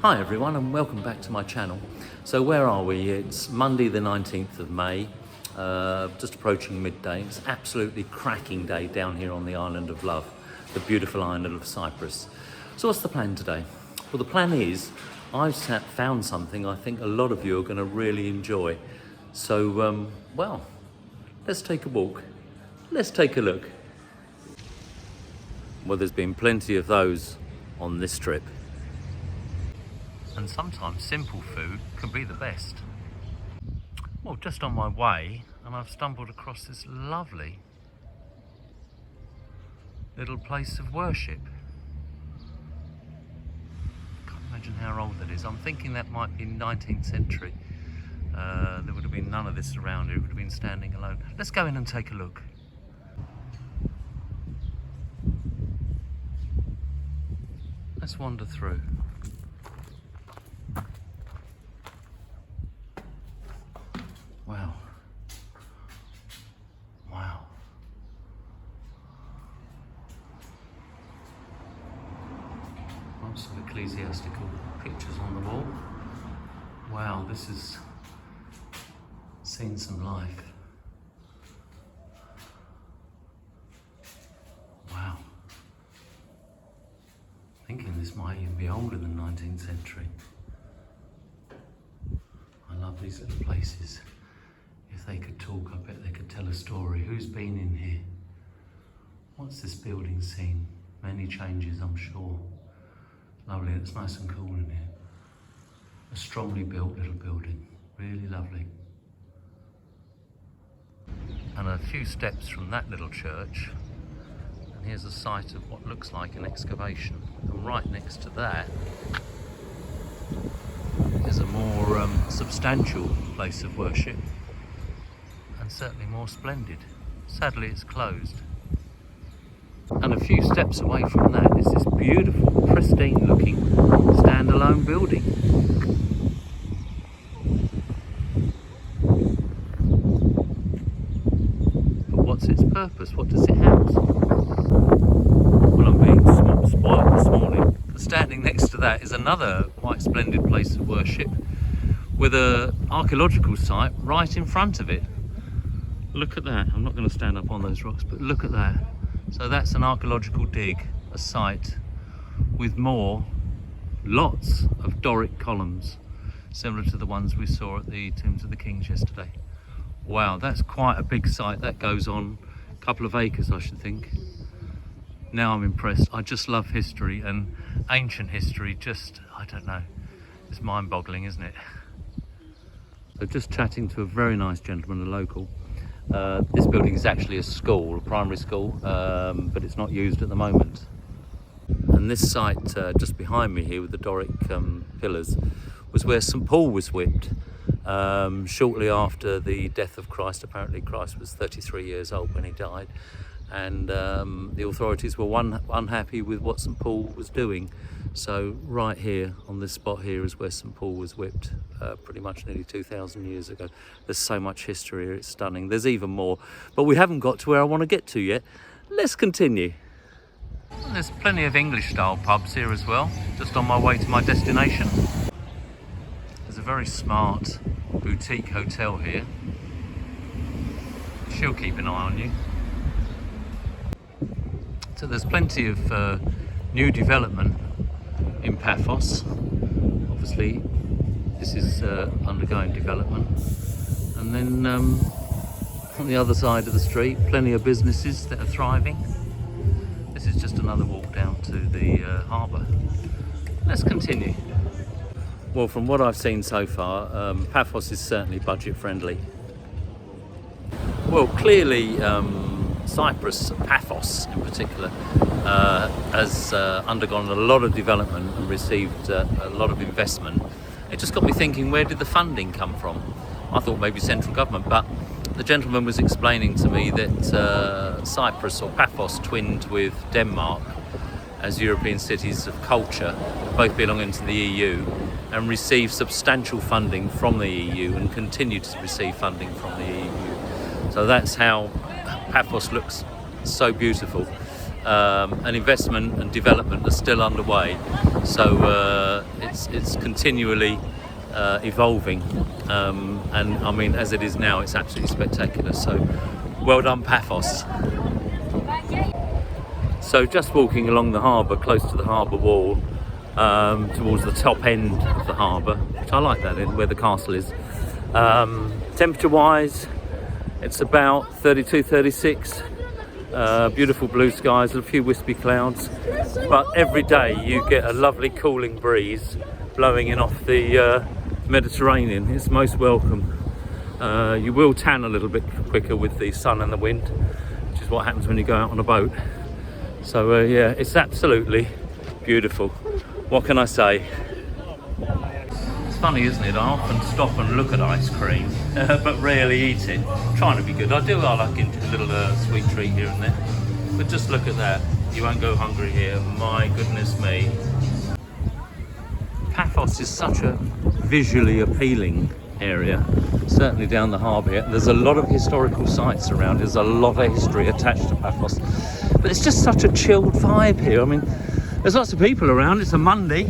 Hi everyone and welcome back to my channel. So where are we? It's Monday the 19th of May, just approaching midday. It's an absolutely cracking day down here on the island of Love, the beautiful island of Cyprus. So what's the plan today? Well, the plan is I've found something I think a lot of you are going to really enjoy. So, well, let's take a walk. Let's take a look. Well, there's been plenty of those on this trip. And sometimes simple food can be the best. Well, just on my way, and I've stumbled across this lovely little place of worship. Can't imagine how old that is. I'm thinking that might be 19th century. There would have been none of this around here. It would have been standing alone. Let's go in and take a look. Let's wander through. Wow. Wow. Lots of ecclesiastical pictures on the wall. Wow, this has seen some life. Wow. Thinking this might even be older than 19th century. I love these little places. If they could talk, I bet they could tell a story. Who's been in here? What's this building seen? Many changes, I'm sure. Lovely, it's nice and cool in here. A strongly built little building, really lovely. And a few steps from that little church, and here's a site of what looks like an excavation. And right next to that is a more substantial place of worship. And certainly more splendid. Sadly, it's closed. And a few steps away from that is this beautiful, pristine-looking, standalone building. But what's its purpose? What does it house? Well, I'm being spoiled this morning. Standing next to that is another quite splendid place of worship with an archaeological site right in front of it. Look at that. I'm not going to stand up on those rocks, but look at that. So that's an archaeological dig, a site with lots of Doric columns, similar to the ones we saw at the Tombs of the Kings yesterday. Wow, that's quite a big site. That goes on a couple of acres, I should think. Now I'm impressed. I just love history, and ancient history just, I don't know, it's mind-boggling, isn't it? So just chatting to a very nice gentleman, a local. This building is actually a school, a primary school, but it's not used at the moment. And this site just behind me here with the Doric pillars was where St. Paul was whipped shortly after the death of Christ. Apparently Christ was 33 years old when he died, and the authorities were unhappy with what St. Paul was doing. So right here on this spot here is where St. Paul was whipped pretty much nearly 2,000 years ago. There's so much history here, it's stunning. There's even more, but we haven't got to where I want to get to yet. Let's continue. And there's plenty of English style pubs here as well, just on my way to my destination. There's a very smart boutique hotel here. She'll keep an eye on you. So there's plenty of new development in Paphos. Obviously this is undergoing development, and then on the other side of the street plenty of businesses that are thriving. This is just another walk down to the harbour. Let's continue. Well, from what I've seen so far, Paphos is certainly budget friendly. Well, clearly Cyprus, Paphos in particular, has undergone a lot of development and received a lot of investment. It just got me thinking, where did the funding come from? I thought maybe central government, but the gentleman was explaining to me that Cyprus, or Paphos, twinned with Denmark as European cities of culture, both belonging to the EU, and received substantial funding from the EU and continue to receive funding from the EU. So that's how Paphos looks so beautiful. And investment and development are still underway, so it's continually evolving, and I mean, as it is now, it's absolutely spectacular. So well done, Paphos. So just walking along the harbour, close to the harbour wall, towards the top end of the harbour, which I like that, where the castle is. Temperature wise, it's about 32, 36. Beautiful blue skies and a few wispy clouds, but every day you get a lovely cooling breeze blowing in off the Mediterranean. It's most welcome. You will tan a little bit quicker with the sun and the wind, which is what happens when you go out on a boat. So yeah, it's absolutely beautiful. What can I say? It's funny, isn't it? I often stop and look at ice cream, but rarely eat it. Trying to be good. I like a little sweet treat here and there. But just look at that. You won't go hungry here. My goodness me. Paphos is such a visually appealing area. Certainly down the harbour here. There's a lot of historical sites around. There's a lot of history attached to Paphos. But it's just such a chilled vibe here. I mean, there's lots of people around. It's a Monday.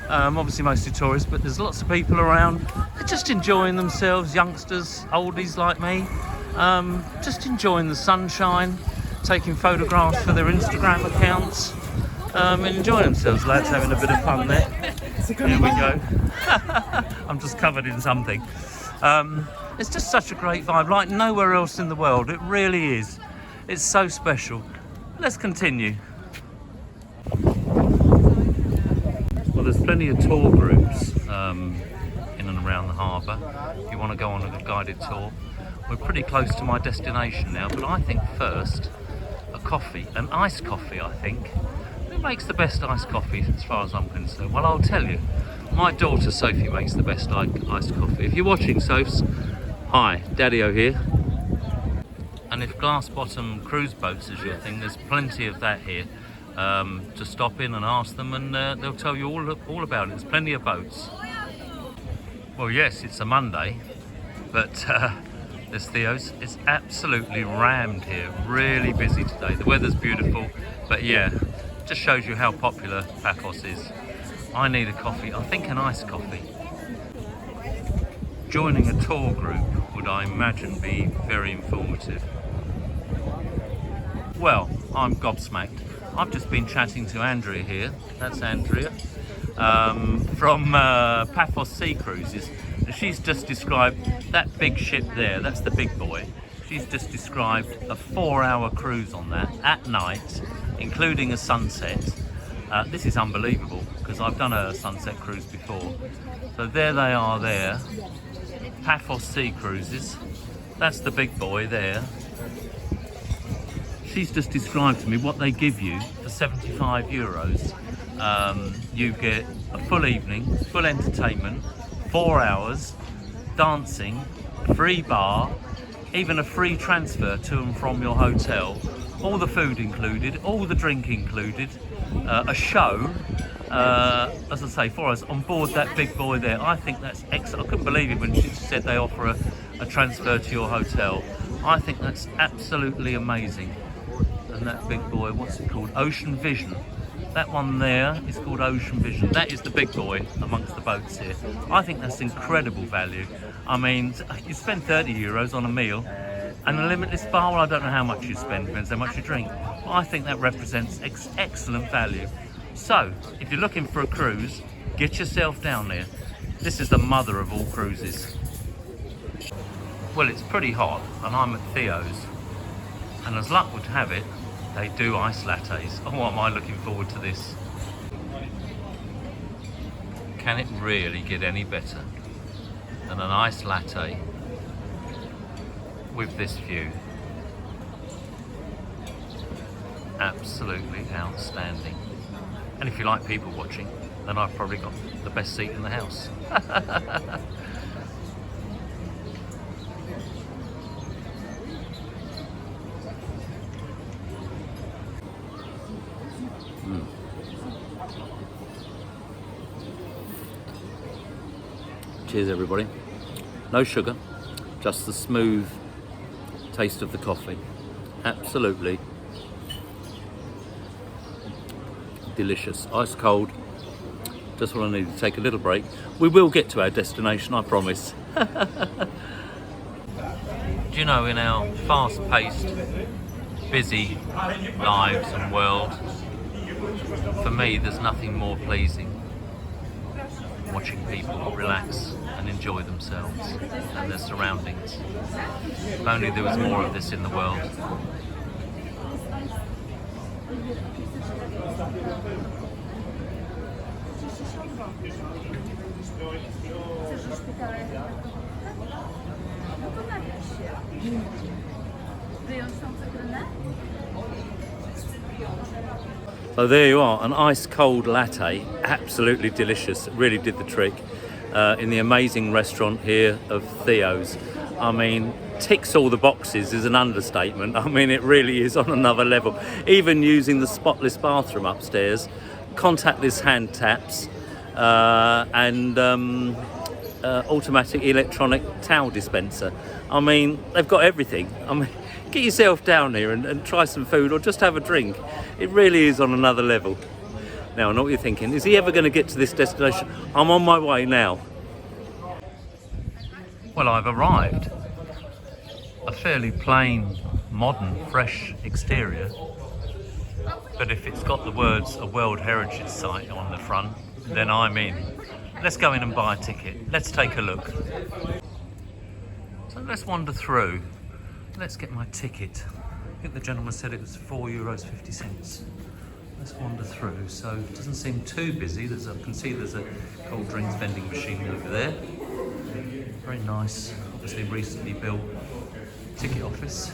Obviously mostly tourists, but there's lots of people around. They're just enjoying themselves, youngsters, oldies like me, just enjoying the sunshine, taking photographs for their Instagram accounts, and enjoying themselves. Lads having a bit of fun there. Here we go. I'm just covered in something. It's just such a great vibe, like nowhere else in the world. It really is. It's so special. Let's continue. Well, there's plenty of tour groups in and around the harbour. If you want to go on a guided tour, we're pretty close to my destination now. But I think first, a coffee, an iced coffee. I think. Who makes the best iced coffee, as far as I'm concerned? Well, I'll tell you. My daughter Sophie makes the best iced coffee. If you're watching, Sophs, hi, Daddy-O here. And if glass bottom cruise boats is your thing, there's plenty of that here. To stop in and ask them, and they'll tell you all about it. There's plenty of boats. Well, yes, it's a Monday, but there's Theo's. It's absolutely rammed here. Really busy today. The weather's beautiful, but yeah, just shows you how popular Paphos is. I need a coffee. I think an iced coffee. Joining a tour group would, I imagine, be very informative. Well, I'm gobsmacked. I've just been chatting to Andrea here. That's Andrea from Paphos Sea Cruises. She's just described that big ship there. That's the big boy. She's just described a 4-hour cruise on that at night, including a sunset. This is unbelievable because I've done a sunset cruise before. So there they are there. Paphos Sea Cruises. That's the big boy there. She's just described to me what they give you for 75 euros. You get a full evening, full entertainment, 4 hours, dancing, free bar, even a free transfer to and from your hotel, all the food included, all the drink included, a show, as I say, 4 hours on board that big boy there. I think that's excellent. I couldn't believe it when she said they offer a transfer to your hotel. I think that's absolutely amazing. And that big boy, what's it called? Ocean Vision. That one there is called Ocean Vision. That is the big boy amongst the boats here. I think that's incredible value. I mean, you spend 30 euros on a meal and a limitless bar. Well, I don't know how much you spend, depends how much you drink. But I think that represents excellent value. So, if you're looking for a cruise, get yourself down there. This is the mother of all cruises. Well, it's pretty hot and I'm at Theo's. And as luck would have it, they do ice lattes. Oh, am I looking forward to this. Can it really get any better than an ice latte with this view? Absolutely outstanding. And if you like people watching, then I've probably got the best seat in the house. Cheers everybody. No sugar, just the smooth taste of the coffee. Absolutely delicious. Ice cold, just when I need to take a little break. We will get to our destination, I promise. Do you know, in our fast-paced, busy lives and world, for me there's nothing more pleasing watching people relax and enjoy themselves and their surroundings. If only there was more of this in the world. So there you are, an ice cold latte, absolutely delicious, it really did the trick, in the amazing restaurant here of Theo's. I mean, ticks all the boxes is an understatement. I mean, it really is on another level. Even using the spotless bathroom upstairs, contactless hand taps, and automatic electronic towel dispenser. I mean, they've got everything. I mean, get yourself down here and try some food or just have a drink. It really is on another level. Now, I know what you're thinking. Is he ever going to get to this destination? I'm on my way now. Well, I've arrived. A fairly plain, modern, fresh exterior. But if it's got the words a World Heritage Site on the front, then I'm in. Let's go in and buy a ticket. Let's take a look. So let's wander through. Let's get my ticket. I think the gentleman said it was €4.50. Let's wander through. So it doesn't seem too busy. I can see there's a cold drinks vending machine over there. Very nice, obviously recently built ticket office.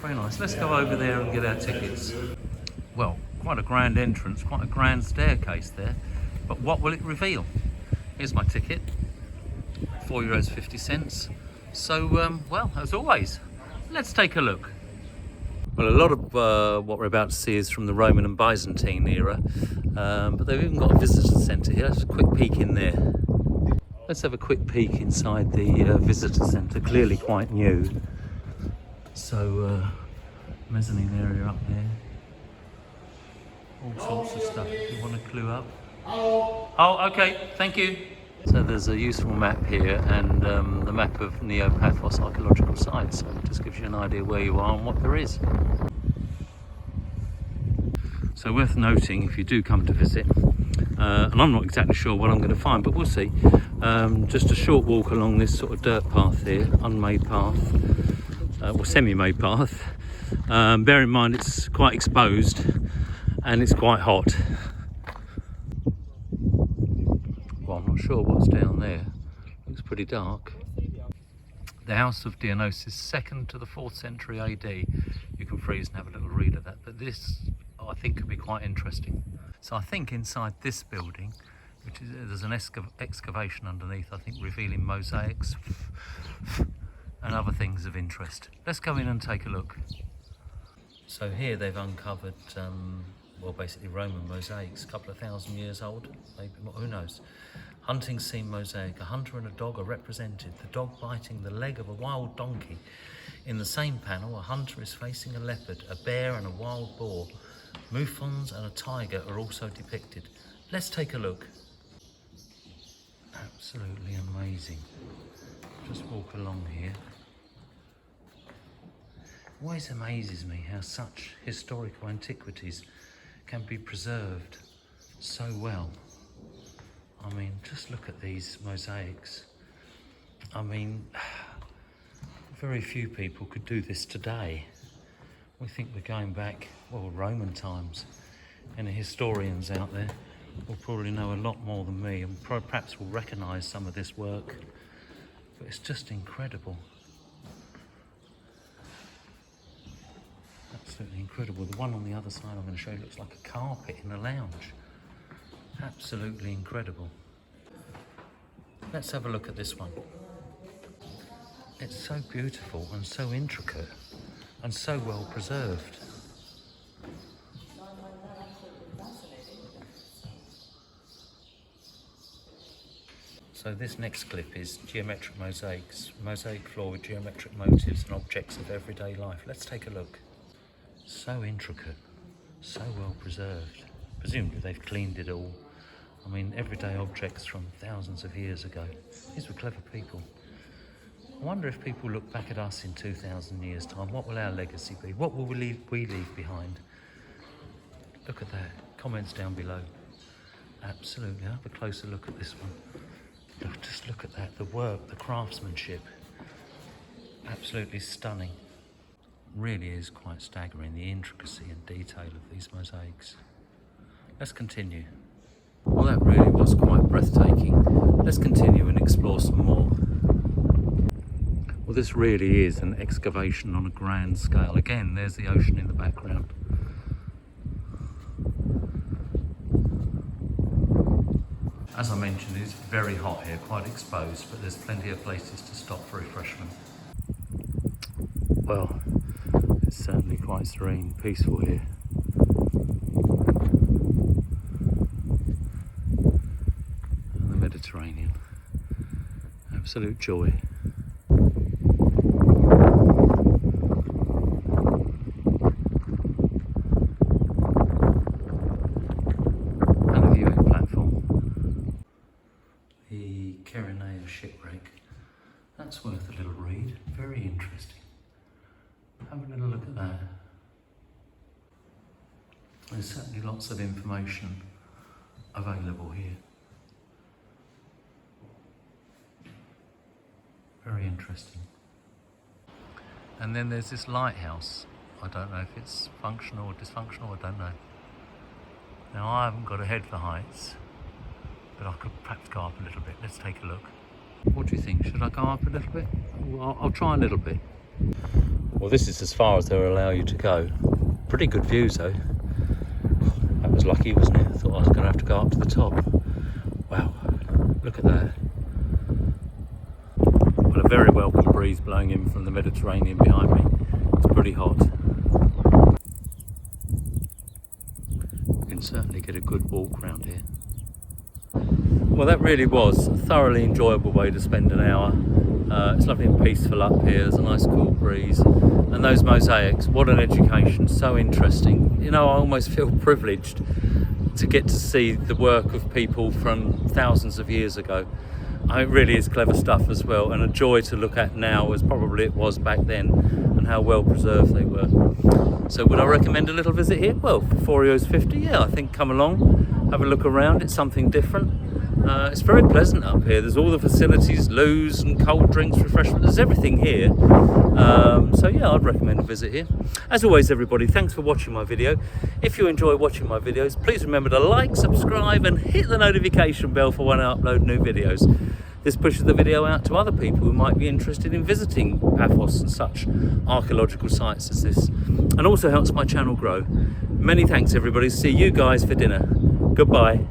Very nice. Let's go over there and get our tickets. Well, quite a grand entrance, quite a grand staircase there. But what will it reveal? Here's my ticket, €4.50. So, well, as always, let's take a look. Well, a lot of what we're about to see is from the Roman and Byzantine era, but they've even got a visitor centre here. Let's have a quick peek in there. Let's have a quick peek inside the visitor centre, clearly quite new. So, mezzanine area up there. All sorts of stuff if you want to clue up. Oh, okay, thank you. So there's a useful map here and the map of Paphos archeological sites, so it just gives you an idea where you are and what there is. So worth noting if you do come to visit, and I'm not exactly sure what I'm going to find, but we'll see. Just a short walk along this sort of dirt path here, unmade path, or semi-made path. Bear in mind it's quite exposed and it's quite hot. Well, I'm not sure what's down there. Looks pretty dark. The house of Dionysus, 2nd to the 4th century AD. You can freeze and have a little read of that. But this, I think, could be quite interesting. So I think inside this building, which is, there's an excavation underneath, I think, revealing mosaics and other things of interest. Let's go in and take a look. So here they've uncovered, well, basically Roman mosaics, a couple of thousand years old, maybe, who knows. Hunting scene mosaic, a hunter and a dog are represented, the dog biting the leg of a wild donkey. In the same panel, a hunter is facing a leopard, a bear and a wild boar. Mouflons and a tiger are also depicted. Let's take a look. Absolutely amazing. Just walk along here. It always amazes me how such historical antiquities can be preserved so well. I mean, just look at these mosaics. I mean, very few people could do this today. We think we're going back, well, Roman times, and the historians out there will probably know a lot more than me and perhaps will recognise some of this work. But it's just incredible. Absolutely incredible. The one on the other side I'm going to show you looks like a carpet in a lounge. Absolutely incredible. Let's have a look at this one. It's so beautiful and so intricate and so well preserved. So this next clip is geometric mosaics, mosaic floor with geometric motifs and objects of everyday life. Let's take a look. So intricate, so well preserved. Presumably they've cleaned it all I mean, everyday objects from thousands of years ago. These were clever people. I wonder if people look back at us in 2,000 years' time, what will our legacy be? What will we leave behind? Look at that. Comments down below. Absolutely. I'll have a closer look at this one. Just look at that. The work, the craftsmanship. Absolutely stunning. Really is quite staggering, the intricacy and detail of these mosaics. Let's continue. Well, that really was quite breathtaking. Let's continue and explore some more. Well, this really is an excavation on a grand scale. Again, there's the ocean in the background. As I mentioned, it's very hot here, quite exposed, but there's plenty of places to stop for refreshment. Well, it's certainly quite serene, peaceful here. And the Mediterranean. Absolute joy. Shipwreck. That's worth a little read. Very interesting. Have a little look at that. There's certainly lots of information available here. Very interesting. And then there's this lighthouse. I don't know if it's functional or dysfunctional, I don't know. Now, I haven't got a head for heights, but I could perhaps go up a little bit. Let's take a look. What do you think? Should I go up a little bit? Well, I'll try a little bit. Well, this is as far as they'll allow you to go. Pretty good views though. That was lucky, wasn't it? I thought I was going to have to go up to the top. Wow, look at that. Well, a very welcome breeze blowing in from the Mediterranean behind me. It's pretty hot. You can certainly get a good walk around here. Well, that really was a thoroughly enjoyable way to spend an hour. It's lovely and peaceful up here. There's a nice cool breeze. And those mosaics, what an education, so interesting. You know, I almost feel privileged to get to see the work of people from thousands of years ago. It really is clever stuff as well, and a joy to look at now as probably it was back then, and how well preserved they were. So would I recommend a little visit here? Well, for €4.50, yeah, I think come along, have a look around. It's something different. It's very pleasant up here. There's all the facilities, loos and cold drinks, refreshment. There's everything here. So yeah, I'd recommend a visit here. As always, everybody, thanks for watching my video. If you enjoy watching my videos, please remember to like, subscribe and hit the notification bell for when I upload new videos. This pushes the video out to other people who might be interested in visiting Paphos and such archaeological sites as this, and also helps my channel grow. Many thanks, everybody. See you guys for dinner. Goodbye.